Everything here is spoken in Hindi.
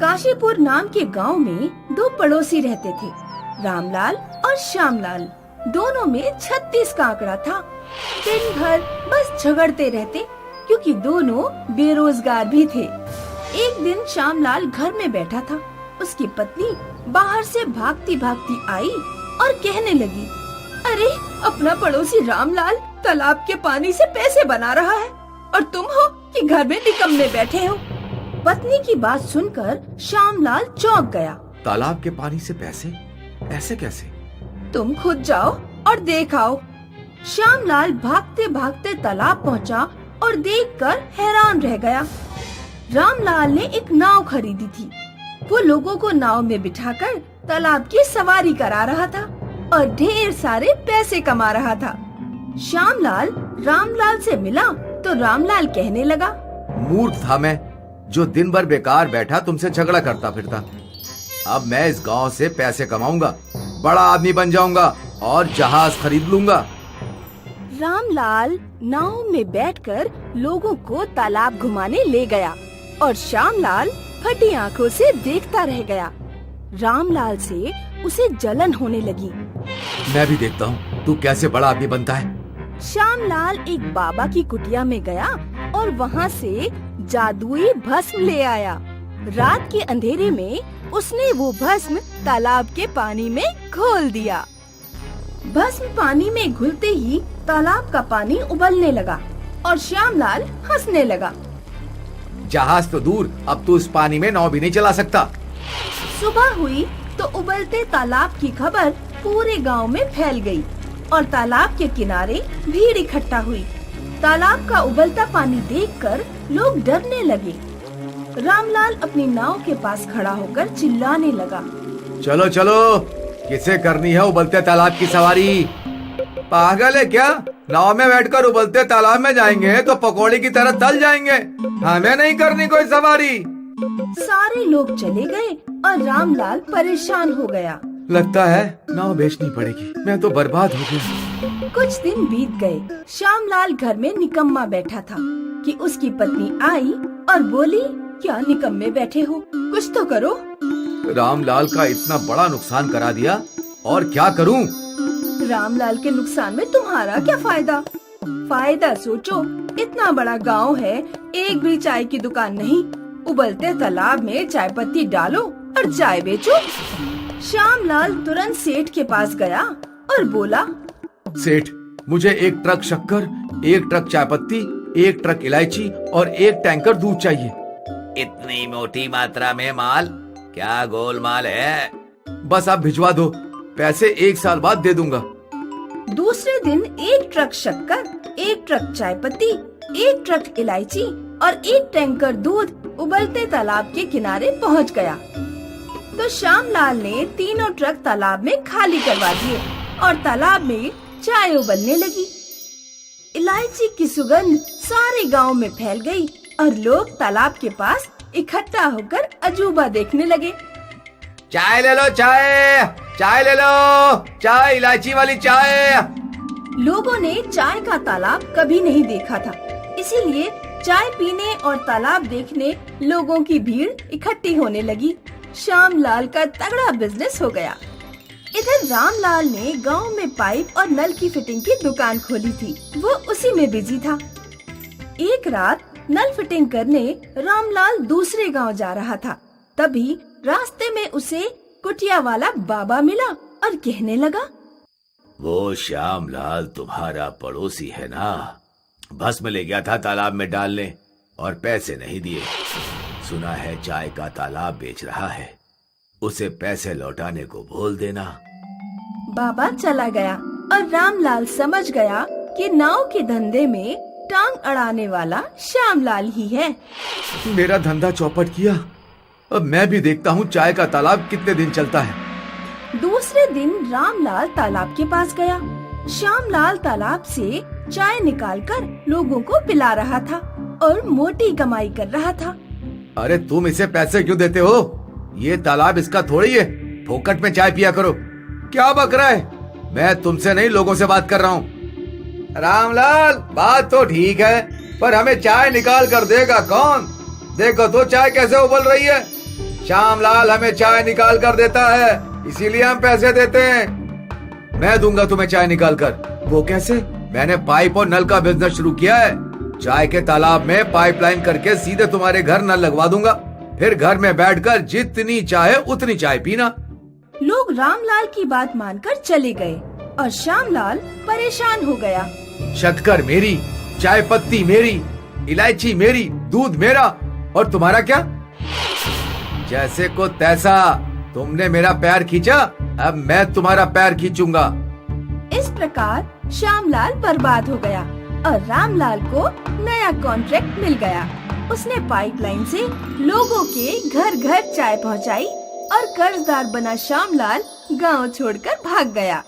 काशीपुर नाम के गांव में दो पड़ोसी रहते थे, रामलाल और श्यामलाल। दोनों में 36 का आंकड़ा था। दिन भर बस झगड़ते रहते क्योंकि दोनों बेरोजगार भी थे। एक दिन श्यामलाल घर में बैठा था। उसकी पत्नी बाहर से भागती भागती आई और कहने लगी, अरे अपना पड़ोसी रामलाल तालाब के पानी से पैसे बना रहा है और तुम हो कि घर में निकम्मे बैठे हो। पत्नी की बात सुनकर श्यामलाल चौंक गया। तालाब के पानी से पैसे? ऐसे कैसे? तुम खुद जाओ और देख आओ। श्यामलाल भागते भागते तालाब पहुंचा और देखकर हैरान रह गया। रामलाल ने एक नाव खरीदी थी। वो लोगों को नाव में बिठाकर तालाब की सवारी करा रहा था और ढेर सारे पैसे कमा रहा था। श्यामलाल रामलाल से मिला तो रामलाल कहने लगा, मूर्ख था मैं, जो दिन भर बेकार बैठा तुमसे झगड़ा करता फिरता। अब मैं इस गांव से पैसे कमाऊंगा, बड़ा आदमी बन जाऊंगा और जहाज खरीद लूंगा। रामलाल नाव में बैठकर लोगों को तालाब घुमाने ले गया और श्यामलाल फटी आंखों से देखता रह गया। रामलाल से उसे जलन होने लगी। मैं भी देखता हूँ तू कैसे बड़ा आदमी बनता है। श्यामलाल एक बाबा की कुटिया में गया और वहाँ से जादुई भस्म ले आया। रात के अंधेरे में उसने वो भस्म तालाब के पानी में घोल दिया। भस्म पानी में घुलते ही तालाब का पानी उबलने लगा और श्यामलाल हंसने लगा। जहाज तो दूर, अब तू इस पानी में नाव भी नहीं चला सकता। सुबह हुई तो उबलते तालाब की खबर पूरे गांव में फैल गई और तालाब के किनारे भीड़ इकट्ठा हुई। तालाब का उबलता पानी देखकर लोग डरने लगे। रामलाल अपनी नाव के पास खड़ा होकर चिल्लाने लगा, चलो चलो, किसे करनी है उबलते तालाब की सवारी? पागल है क्या? नाव में बैठकर उबलते तालाब में जाएंगे तो पकौड़ी की तरह तल जाएंगे। हमें नहीं करनी कोई सवारी। सारे लोग चले गए और रामलाल परेशान हो गया। लगता है नाव बेचनी पड़ेगी, मैं तो बर्बाद हो गया। कुछ दिन बीत गए। श्यामलाल घर में निकम्मा बैठा था कि उसकी पत्नी आई और बोली, क्या निकम्मे बैठे हो, कुछ तो करो। रामलाल का इतना बड़ा नुकसान करा दिया, और क्या करूं? रामलाल के नुकसान में तुम्हारा क्या फायदा? फायदा सोचो, इतना बड़ा गांव है, एक भी चाय की दुकान नहीं। उबलते तालाब में चाय पत्ती डालो और चाय बेचो। श्यामलाल तुरंत सेठ के पास गया और बोला, सेठ, मुझे एक ट्रक शक्कर, एक ट्रक चाय पत्ती, एक ट्रक इलायची और एक टैंकर दूध चाहिए। इतनी मोटी मात्रा में माल? क्या गोलमाल है? बस आप भिजवा दो, पैसे 1 साल बाद दे दूंगा। दूसरे दिन एक ट्रक शक्कर, एक ट्रक चाय पत्ती, एक ट्रक इलायची और एक टैंकर दूध उबलते तालाब के किनारे पहुंच गया। तो श्यामलाल ने तीनों ट्रक तालाब में खाली करवा दिए और तालाब में चाय उबलने लगी। इलायची की सुगंध सारे गांव में फैल गई और लोग तालाब के पास इकट्ठा होकर अजूबा देखने लगे। चाय ले लो, चाय, चाय ले लो, चाय, इलायची वाली चाय। लोगों ने चाय का तालाब कभी नहीं देखा था, इसीलिए चाय पीने और तालाब देखने लोगों की भीड़ इकट्ठी होने लगी। श्यामलाल का तगड़ा बिजनेस हो गया। इधर रामलाल ने गांव में पाइप और नल की फिटिंग की दुकान खोली थी। वो उसी में बिजी था। एक रात नल फिटिंग करने रामलाल दूसरे गांव जा रहा था। तभी रास्ते में उसे कुटिया वाला बाबा मिला और कहने लगा, वो श्यामलाल तुम्हारा पड़ोसी है ना? भस्म ले गया था तालाब में डालने और पैसे नहीं दिए। सुना है चाय का तालाब बेच रहा है, उसे पैसे लौटाने को बोल देना। बाबा चला गया और रामलाल समझ गया कि नाव के धंधे में टांग अड़ाने वाला श्यामलाल ही है। मेरा धंधा चौपट किया, अब मैं भी देखता हूँ चाय का तालाब कितने दिन चलता है। दूसरे दिन रामलाल तालाब के पास गया। श्यामलाल तालाब से चाय निकालकर लोगों को पिला रहा था और मोटी कमाई कर रहा था। अरे तुम इसे पैसे क्यों देते हो? ये तालाब इसका थोड़ी है, फोकट में चाय पिया करो। क्या बक रहा है? मैं तुमसे नहीं, लोगों से बात कर रहा हूँ। रामलाल, बात तो ठीक है, पर हमें चाय निकाल कर देगा कौन? देखो तो चाय कैसे उबल रही है। श्यामलाल हमें चाय निकाल कर देता है, इसीलिए हम पैसे देते हैं। मैं दूंगा तुम्हें चाय निकाल कर। वो कैसे? मैंने पाइप और नल का बिजनेस शुरू किया है। चाय के तालाब में पाइपलाइन करके सीधे तुम्हारे घर नल लगवा दूंगा, फिर घर में बैठकर जितनी चाहे उतनी चाय पीना। लोग रामलाल की बात मानकर चले गए और श्यामलाल परेशान हो गया। शक्कर मेरी, चाय पत्ती मेरी, इलायची मेरी, दूध मेरा, और तुम्हारा क्या? जैसे को तैसा। तुमने मेरा पैर खींचा, अब मैं तुम्हारा पैर खींचूंगा। इस प्रकार श्यामलाल बर्बाद हो गया और रामलाल को नया कॉन्ट्रैक्ट मिल गया। उसने पाइपलाइन से लोगों के घर घर चाय पहुंचाई और कर्जदार बना श्यामलाल गांव छोड़कर भाग गया।